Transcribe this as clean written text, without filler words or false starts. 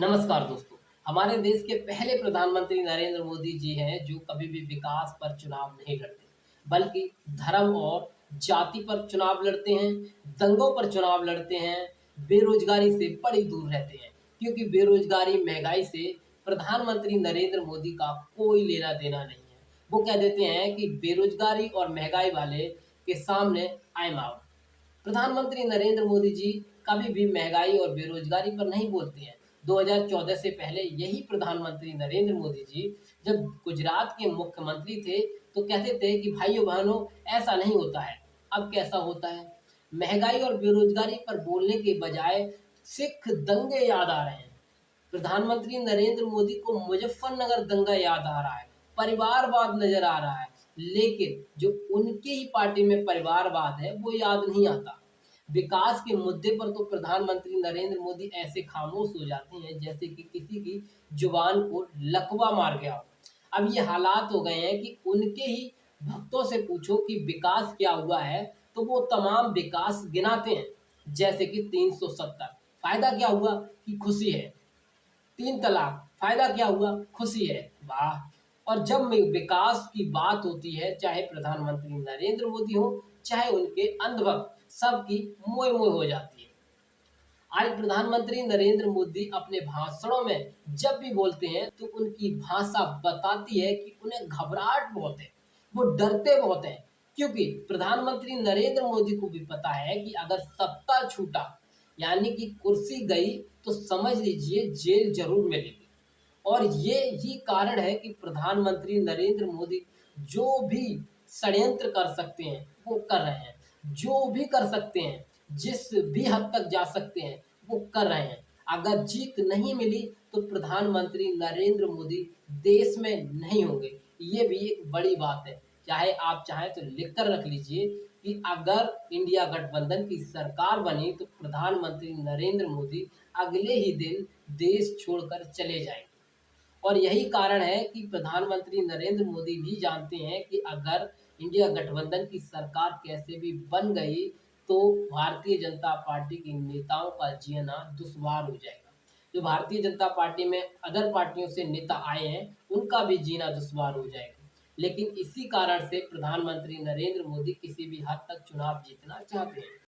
नमस्कार दोस्तों। हमारे देश के पहले प्रधानमंत्री नरेंद्र मोदी जी हैं जो कभी भी विकास पर चुनाव नहीं लड़ते, बल्कि धर्म और जाति पर चुनाव लड़ते हैं, दंगों पर चुनाव लड़ते हैं, बेरोजगारी से बड़ी दूर रहते हैं। क्योंकि बेरोजगारी, महंगाई से प्रधानमंत्री नरेंद्र मोदी का कोई लेना-देना नहीं है। वो कह देते हैं कि बेरोजगारी और महंगाई वाले के सामने आई एम आउट। प्रधानमंत्री नरेंद्र मोदी जी कभी भी महंगाई और बेरोजगारी पर नहीं बोलते हैं। 2014 से पहले यही प्रधानमंत्री नरेंद्र मोदी जी जब गुजरात के मुख्यमंत्री थे, तो कहते थे कि भाइयों-बहनों ऐसा नहीं होता है। अब कैसा होता है? महंगाई और बेरोजगारी पर बोलने के बजाय सिख दंगे याद आ रहे हैं। प्रधानमंत्री नरेंद्र मोदी को मुजफ्फरनगर दंगा याद आ रहा है, परिवारवाद नज़र आ रहा है, लेकिन जो उनकी ही पार्टी में परिवारवाद है, वो याद नहीं आता। विकास के मुद्दे पर तो प्रधानमंत्री नरेंद्र मोदी ऐसे खामोश हो जाते हैं, जैसे कि किसी की जुबान को लकवा मार गया हो। अब ये हालात हो गए हैं कि उनके ही भक्तों से पूछो कि विकास क्या हुआ है, तो वो तमाम विकास गिनाते हैं, जैसे कि 370 फ़ायदा क्या हुआ कि खुशी है। 3 तलाक, फ़ायदा क्या हुआ? खुशी है, वाह! और जब में विकास की बात होती है, चाहे प्रधानमंत्री नरेंद्र मोदी हो, चाहे उनके अंधभक्त, सबकी मोए-मोए हो जाती है। आज प्रधानमंत्री नरेंद्र मोदी अपने भाषणों में जब भी बोलते हैं, तो उनकी भाषा बताती है कि उन्हें घबराहट बहुत है, वो डरते बहुत हैं। क्योंकि प्रधानमंत्री नरेंद्र मोदी को भी पता है कि अगर सत्ता छूटा, यानी कि कुर्सी गई, तो समझ लीजिए जेल ज़रूर मिलेगी। और ये ही कारण है कि प्रधानमंत्री नरेंद्र मोदी जो भी षड्यंत्र कर सकते हैं, वो कर रहे हैं। जो भी कर सकते हैं, जिस भी हद तक जा सकते हैं, वो कर रहे हैं। अगर जीत नहीं मिली, तो प्रधानमंत्री नरेंद्र मोदी देश में नहीं होंगे। ये भी एक बड़ी बात है। चाहे आप चाहें तो लिख कर रख लीजिए कि अगर इंडिया गठबंधन की सरकार बनी, तो प्रधानमंत्री नरेंद्र मोदी अगले ही दिन देश छोड़कर चले जाएँगे। और यही कारण है कि प्रधानमंत्री नरेंद्र मोदी भी जानते हैं कि अगर इंडिया गठबंधन की सरकार कैसे भी बन गई, तो भारतीय जनता पार्टी के नेताओं का जीना दुश्वार हो जाएगा। जो भारतीय जनता पार्टी में अदर पार्टियों से नेता आए हैं, उनका भी जीना दुश्वार हो जाएगा। लेकिन इसी कारण से प्रधानमंत्री नरेंद्र मोदी किसी भी हद तक चुनाव जीतना चाहते हैं।